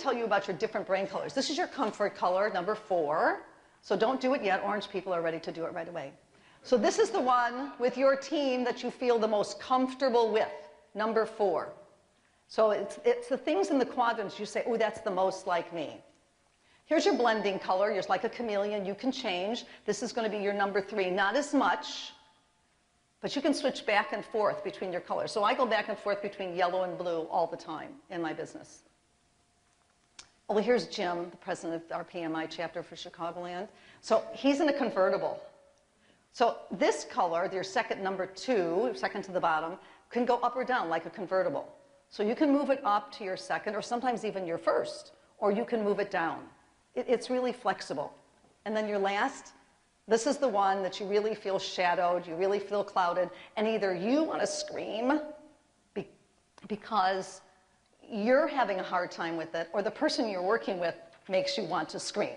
tell you about your different brain colors. This is your comfort color, number 4. So don't do it yet. Orange people are ready to do it right away. So this is the one with your team that you feel the most comfortable with, number 4. So it's the things in the quadrants you say, oh, that's the most like me. Here's your blending color. You're like a chameleon. You can change. This is going to be your number 3. Not as much, but you can switch back and forth between your colors. So I go back and forth between yellow and blue all the time in my business. Well, here's Jim, the president of our PMI chapter for Chicagoland. So he's in a convertible. So this color, your second number 2, second to the bottom, can go up or down like a convertible. So you can move it up to your second, or sometimes even your first, or you can move it down. It's really flexible. And then your last, this is the one that you really feel shadowed, you really feel clouded, and either you want to scream because you're having a hard time with it, or the person you're working with makes you want to scream.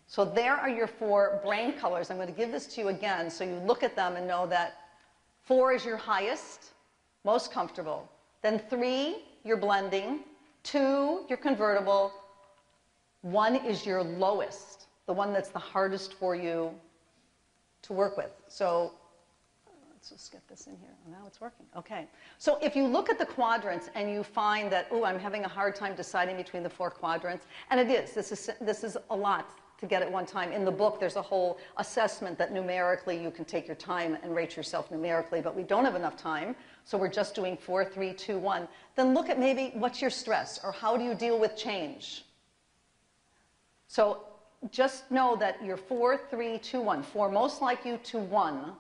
So there are your 4 brain colors. I'm going to give this to you again so you look at them and know that 4 is your highest, most comfortable. Then 3, you're blending. 2, you're convertible. 1 is your lowest, the one that's the hardest for you to work with. So let's just get this in here. Now it's working. Okay. So if you look at the quadrants and you find that, oh, I'm having a hard time deciding between the 4 quadrants, and it is. This is a lot to get at one time. In the book, there's a whole assessment that numerically you can take your time and rate yourself numerically, but we don't have enough time, so we're just doing 4, 3, 2, 1. Then look at maybe what's your stress, or how do you deal with change? So just know that you're 4, 3, 2, 1. 4 most like you to 1.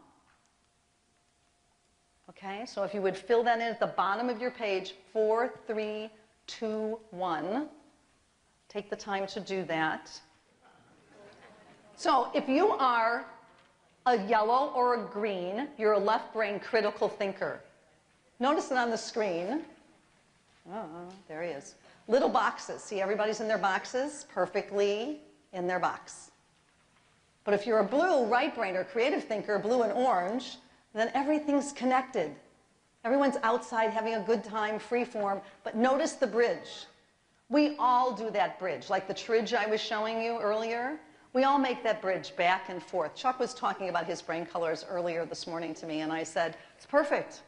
Okay, so if you would fill that in at the bottom of your page, 4, 3, 2, 1. Take the time to do that. So if you are a yellow or a green, you're a left brain critical thinker. Notice it on the screen. Oh, there he is. Little boxes. See, everybody's in their boxes, perfectly in their box. But if you're a blue right brain or creative thinker, blue and orange, then everything's connected. Everyone's outside having a good time, free form, but notice the bridge. We all do that bridge, like the tridge I was showing you earlier. We all make that bridge back and forth. Chuck was talking about his brain colors earlier this morning to me, and I said, it's perfect,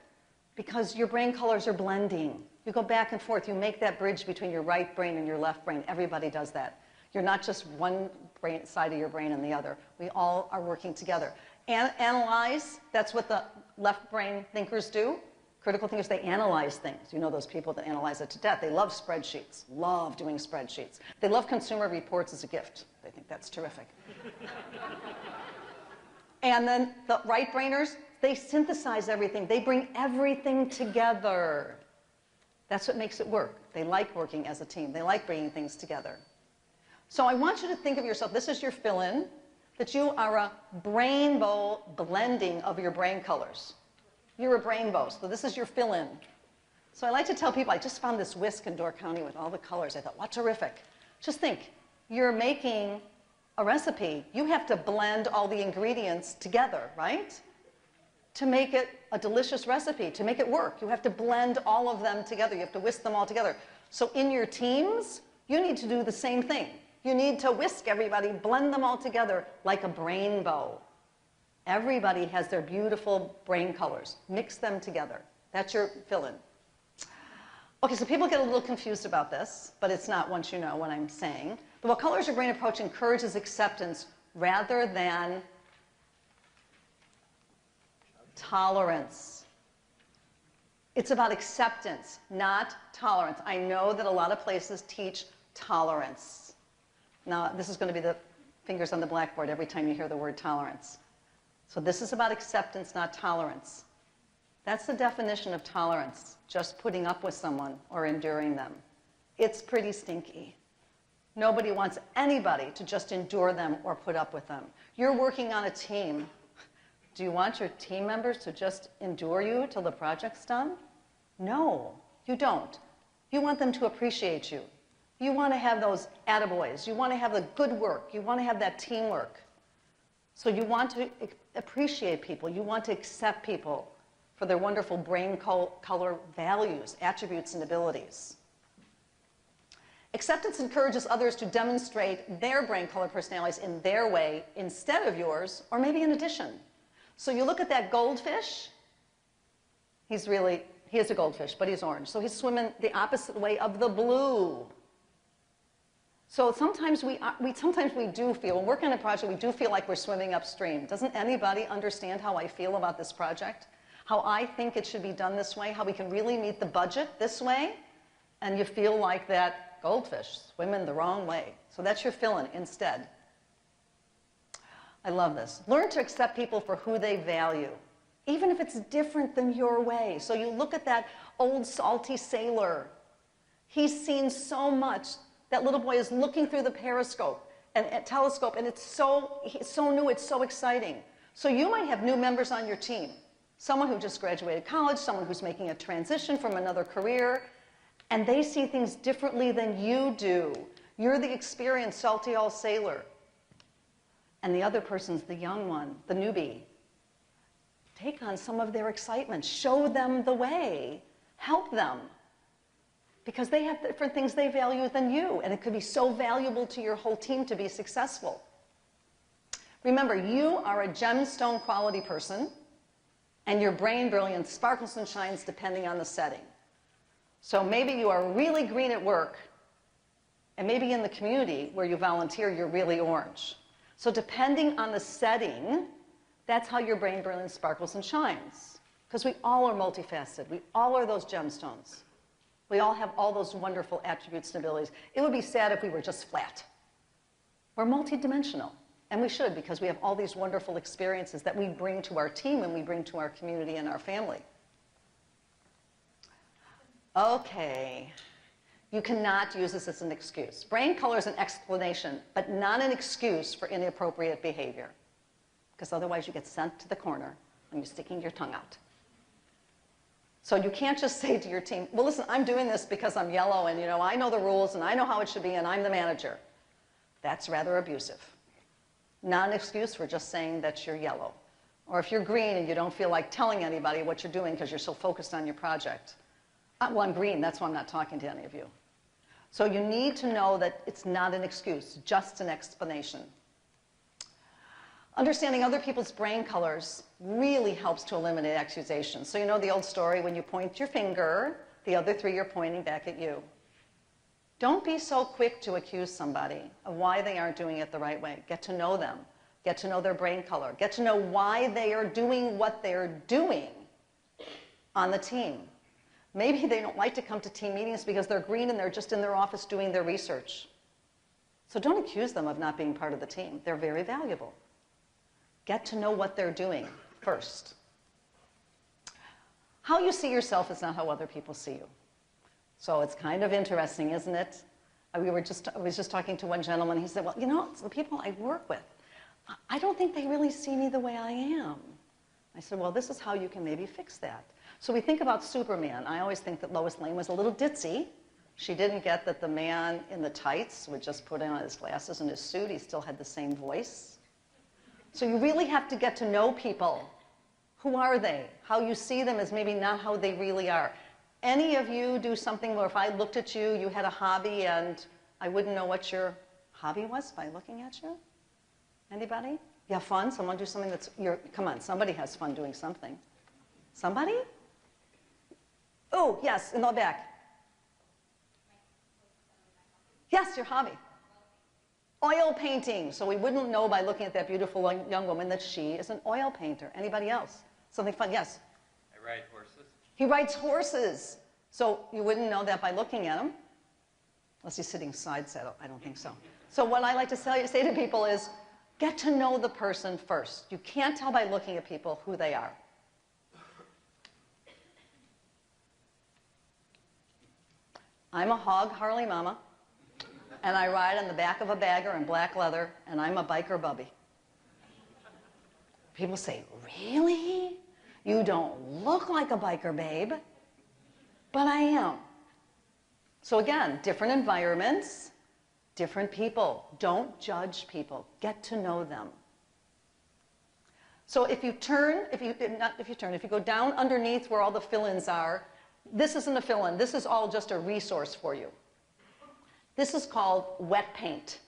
because your brain colors are blending. You go back and forth. You make that bridge between your right brain and your left brain. Everybody does that. You're not just one brain, side of your brain and the other. We all are working together. Analyze, that's what the left brain thinkers do. Critical thinkers, they analyze things. You know those people that analyze it to death. They love spreadsheets, love doing spreadsheets. They love consumer reports as a gift. They think that's terrific. And then the right brainers, they synthesize everything. They bring everything together. That's what makes it work. They like working as a team. They like bringing things together. So I want you to think of yourself, this is your fill-in, that you are a rainbow blending of your brain colors. You're a rainbow, so this is your fill-in. So I like to tell people, I just found this whisk in Door County with all the colors. I thought, what terrific. Just think, you're making a recipe. You have to blend all the ingredients together, right? To make it a delicious recipe, to make it work. You have to blend all of them together. You have to whisk them all together. So in your teams, you need to do the same thing. You need to whisk everybody, blend them all together like a rainbow. Everybody has their beautiful brain colors. Mix them together. That's your fill-in. Okay, so people get a little confused about this, but it's not once you know what I'm saying. The What Colors Your Brain approach encourages acceptance rather than tolerance. It's about acceptance, not tolerance. I know that a lot of places teach tolerance. Now, this is going to be the fingers on the blackboard every time you hear the word tolerance. So this is about acceptance, not tolerance. That's the definition of tolerance, just putting up with someone or enduring them. It's pretty stinky. Nobody wants anybody to just endure them or put up with them. You're working on a team. Do you want your team members to just endure you till the project's done? No, you don't. You want them to appreciate you. You want to have those attaboys. You want to have the good work. You want to have that teamwork. So you want to appreciate people. You want to accept people for their wonderful brain color values, attributes, and abilities. Acceptance encourages others to demonstrate their brain color personalities in their way instead of yours, or maybe in addition. So you look at that goldfish. He is a goldfish, but he's orange. So he's swimming the opposite way of the blue. So sometimes we do feel, when working on a project, we do feel like we're swimming upstream. Doesn't anybody understand how I feel about this project? How I think it should be done this way? How we can really meet the budget this way? And you feel like that goldfish swimming the wrong way. So that's your fill-in instead. I love this. Learn to accept people for who they value, even if it's different than your way. So you look at that old salty sailor. He's seen so much. That little boy is looking through the periscope and telescope, and it's so new, it's so exciting. So you might have new members on your team. Someone who just graduated college, someone who's making a transition from another career, and they see things differently than you do. You're the experienced salty old sailor. And the other person's the young one, the newbie. Take on some of their excitement. Show them the way. Help them. Because they have different things they value than you, and it could be so valuable to your whole team to be successful. Remember, you are a gemstone quality person, and your brain brilliance sparkles and shines depending on the setting. So maybe you are really green at work, and maybe in the community where you volunteer, you're really orange. So depending on the setting, that's how your brain brilliance sparkles and shines. Because we all are multifaceted. We all are those gemstones. We all have all those wonderful attributes and abilities. It would be sad if we were just flat. We're multidimensional, and we should, because we have all these wonderful experiences that we bring to our team and we bring to our community and our family. Okay, you cannot use this as an excuse. Brain color is an explanation, but not an excuse for inappropriate behavior, because otherwise you get sent to the corner and you're sticking your tongue out. So you can't just say to your team, well, listen, I'm doing this because I'm yellow, and I know the rules, and I know how it should be, and I'm the manager. That's rather abusive. Not an excuse for just saying that you're yellow. Or if you're green and you don't feel like telling anybody what you're doing because you're so focused on your project. Well, I'm green, that's why I'm not talking to any of you. So you need to know that it's not an excuse, just an explanation. Understanding other people's brain colors really helps to eliminate accusations. So you know the old story, when you point your finger, the other three are pointing back at you. Don't be so quick to accuse somebody of why they aren't doing it the right way. Get to know them. Get to know their brain color. Get to know why they are doing what they're doing on the team. Maybe they don't like to come to team meetings because they're green and they're just in their office doing their research. So don't accuse them of not being part of the team. They're very valuable. Get to know what they're doing first. How you see yourself is not how other people see you. So it's kind of interesting, isn't it? I was just talking to one gentleman. He said, well, it's the people I work with. I don't think they really see me the way I am. I said, well, this is how you can maybe fix that. So we think about Superman. I always think that Lois Lane was a little ditzy. She didn't get that the man in the tights would just put on his glasses and his suit. He still had the same voice. So you really have to get to know people. Who are they? How you see them is maybe not how they really are. Any of you do something where if I looked at you, you had a hobby and I wouldn't know what your hobby was by looking at you? Anybody? You have fun? Someone do something that's, come on, somebody has fun doing something. Somebody? Oh, yes, in the back. Yes, your hobby. Oil painting. So we wouldn't know by looking at that beautiful young woman that she is an oil painter. Anybody else? Something fun? Yes? I ride horses. He rides horses. So you wouldn't know that by looking at him. Unless he's sitting side saddle. I don't think so. So what I like to say to people is, get to know the person first. You can't tell by looking at people who they are. I'm a hog Harley mama. And I ride on the back of a bagger in black leather, and I'm a biker bubby. People say, really? You don't look like a biker babe. But I am. So again, different environments, different people. Don't judge people. Get to know them. So if you go down underneath where all the fill-ins are, this isn't a fill-in. This is all just a resource for you. This is called wet paint.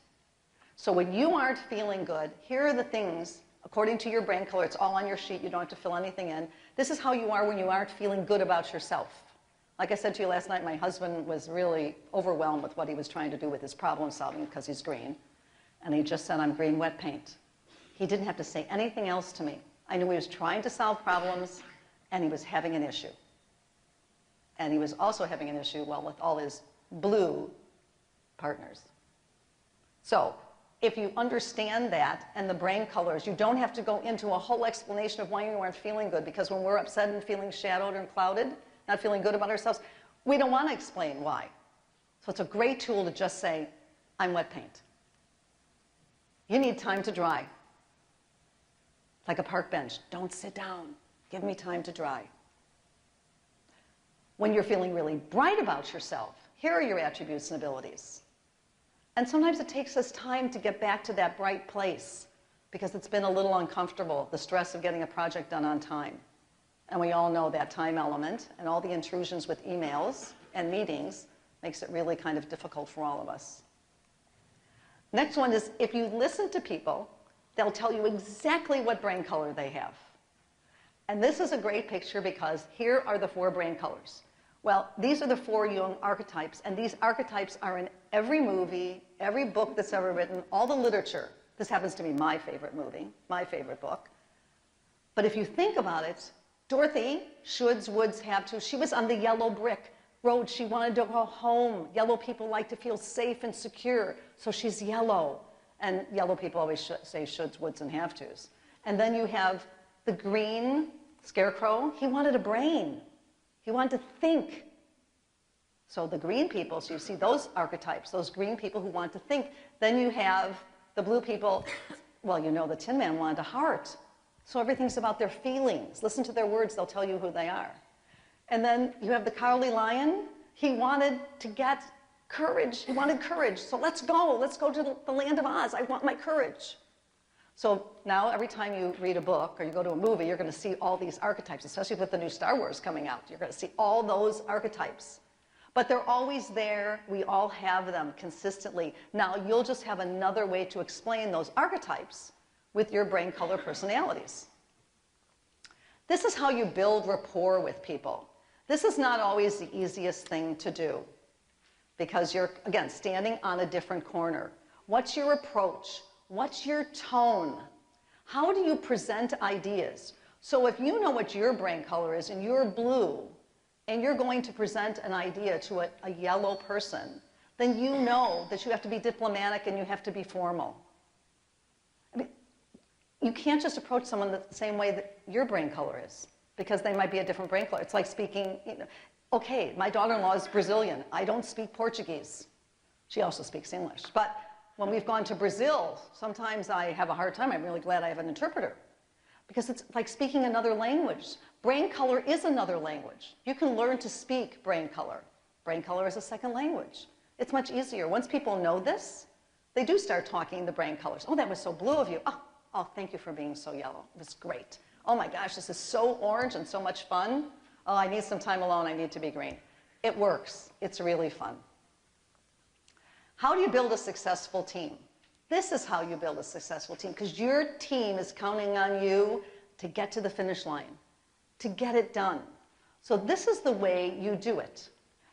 So when you aren't feeling good, here are the things, according to your brain color, it's all on your sheet, you don't have to fill anything in. This is how you are when you aren't feeling good about yourself. Like I said to you last night, my husband was really overwhelmed with what he was trying to do with his problem solving because he's green. And he just said, I'm green wet paint. He didn't have to say anything else to me. I knew he was trying to solve problems and he was having an issue. And he was also having an issue, well, with all his blue partners. So if you understand that and the brain colors, you don't have to go into a whole explanation of why you aren't feeling good, because when we're upset and feeling shadowed and clouded, not feeling good about ourselves, we don't want to explain why. So it's a great tool to just say, I'm wet paint. You need time to dry. Like a park bench. Don't sit down. Give me time to dry. When you're feeling really bright about yourself, here are your attributes and abilities. And sometimes it takes us time to get back to that bright place because it's been a little uncomfortable, the stress of getting a project done on time. And we all know that time element, and all the intrusions with emails and meetings makes it really kind of difficult for all of us. Next one is, if you listen to people, they'll tell you exactly what brain color they have. And this is a great picture because here are the 4 brain colors. Well, these are the 4 Jung archetypes, and these archetypes are in every movie, every book that's ever written, all the literature. This happens to be my favorite movie, my favorite book. But if you think about it, Dorothy, shoulds, woulds, have to, she was on the yellow brick road. She wanted to go home. Yellow people like to feel safe and secure, so she's yellow. And yellow people always say shoulds, woulds, and have tos. And then you have the green scarecrow. He wanted a brain. He wanted to think. So the green people, so you see those archetypes, those green people who want to think. Then you have the blue people. Well, you know the Tin Man wanted a heart. So everything's about their feelings. Listen to their words, they'll tell you who they are. And then you have the Cowardly Lion. He wanted to get courage. He wanted courage. So let's go to the land of Oz. I want my courage. So now every time you read a book or you go to a movie, you're going to see all these archetypes, especially with the new Star Wars coming out. You're going to see all those archetypes. But they're always there. We all have them consistently. Now you'll just have another way to explain those archetypes with your brain color personalities. This is how you build rapport with people. This is not always the easiest thing to do because you're, again, standing on a different corner. What's your approach? What's your tone? How do you present ideas? So if you know what your brain color is and you're blue and you're going to present an idea to a yellow person, then you know that you have to be diplomatic and you have to be formal. I mean, you can't just approach someone the same way that your brain color is because they might be a different brain color. It's like speaking, okay, my daughter-in-law is Brazilian. I don't speak Portuguese. She also speaks English. But when we've gone to Brazil, sometimes I have a hard time. I'm really glad I have an interpreter because it's like speaking another language. Brain color is another language. You can learn to speak brain color. Brain color is a second language. It's much easier. Once people know this, they do start talking the brain colors. Oh, that was so blue of you. Oh, thank you for being so yellow. It was great. Oh my gosh, this is so orange and so much fun. Oh, I need some time alone. I need to be green. It works. It's really fun. How do you build a successful team? This is how you build a successful team because your team is counting on you to get to the finish line, to get it done. So this is the way you do it.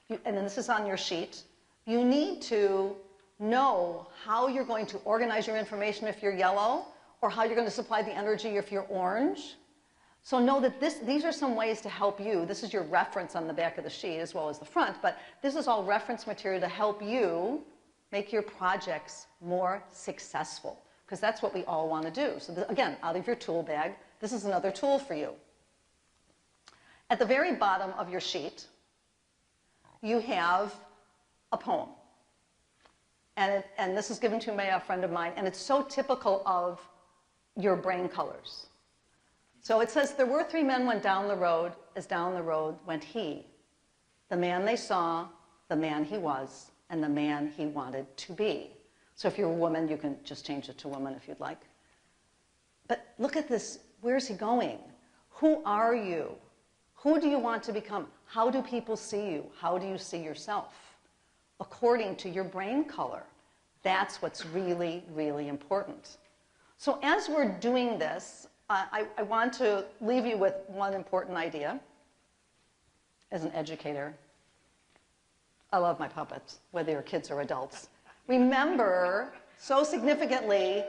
And then this is on your sheet. You need to know how you're going to organize your information if you're yellow or how you're going to supply the energy if you're orange. So know that these are some ways to help you. This is your reference on the back of the sheet as well as the front, but this is all reference material to help you make your projects more successful because that's what we all want to do. So again, out of your tool bag, this is another tool for you. At the very bottom of your sheet, you have a poem. And this is given to me by a friend of mine, and it's so typical of your brain colors. So it says, there were 3 men went down the road, as down the road went he. The man they saw, the man he was, and the man he wanted to be. So if you're a woman, you can just change it to woman if you'd like. But look at this. Where's he going? Who are you? Who do you want to become? How do people see you? How do you see yourself? according to your brain color. That's what's really, really important. So as we're doing this, I want to leave you with one important idea. As an educator, I love my puppets, whether you're kids or adults. Remember, so significantly,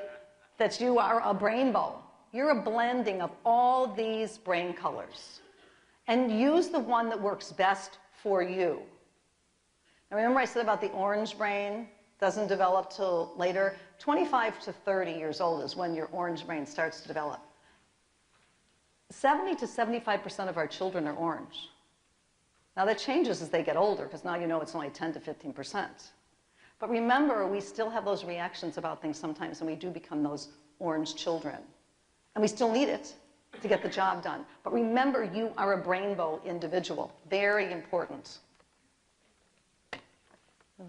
that you are a brainbow. You're a blending of all these brain colors. And use the one that works best for you. Now remember I said about the orange brain doesn't develop till later? 25 to 30 years old is when your orange brain starts to develop. 70 to 75% of our children are orange. Now that changes as they get older, because now you know it's only 10 to 15%. But remember, we still have those reactions about things sometimes, and we do become those orange children. And we still need it to get the job done. But remember, you are a brainbow individual. Very important.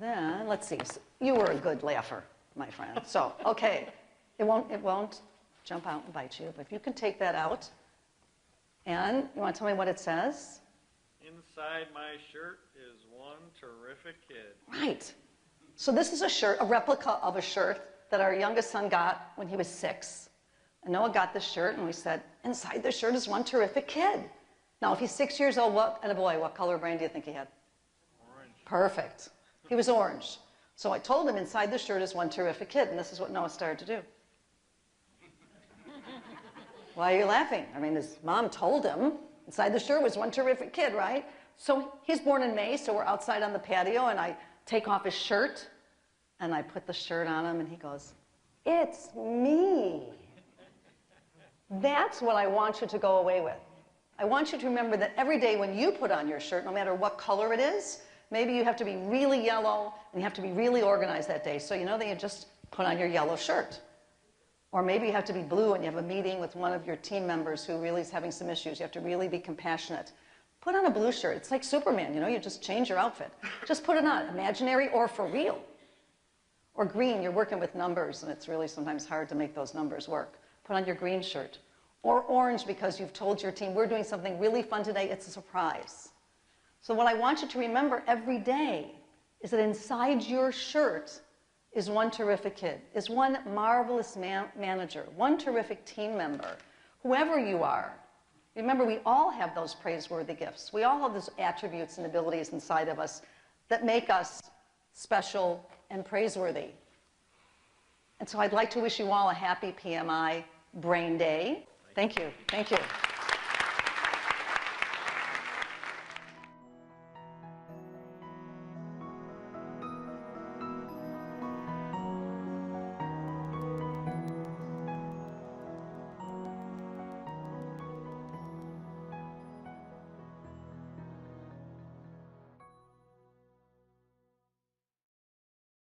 Then, let's see. You were a good laugher, my friend. So, okay. It won't jump out and bite you, but if you can take that out. And you want to tell me what it says? Inside my shirt is one terrific kid. Right. So this is a shirt, a replica of a shirt that our youngest son got when he was 6. And Noah got this shirt, and we said, inside the shirt is one terrific kid. Now, if he's 6 years old, and a boy, what color brain do you think he had? Orange. Perfect. He was orange. So I told him inside the shirt is one terrific kid, and this is what Noah started to do. Why are you laughing? I mean, his mom told him inside the shirt was one terrific kid, right? So he's born in May, so we're outside on the patio, and I take off his shirt, and I put the shirt on him, and he goes, "It's me." That's what I want you to go away with. I want you to remember that every day when you put on your shirt, no matter what color it is, maybe you have to be really yellow, and you have to be really organized that day. So you know that you just put on your yellow shirt. Or maybe you have to be blue and you have a meeting with one of your team members who really is having some issues. You have to really be compassionate. Put on a blue shirt. It's like Superman, you know, you just change your outfit. Just put it on, imaginary or for real. Or green, you're working with numbers and it's really sometimes hard to make those numbers work. Put on your green shirt. Or orange because you've told your team, we're doing something really fun today, it's a surprise. So what I want you to remember every day is that inside your shirt is one terrific kid, is one marvelous manager, one terrific team member, whoever you are. Remember, we all have those praiseworthy gifts. We all have those attributes and abilities inside of us that make us special and praiseworthy. And so I'd like to wish you all a happy PMI Brain Day. Thank you. Thank you.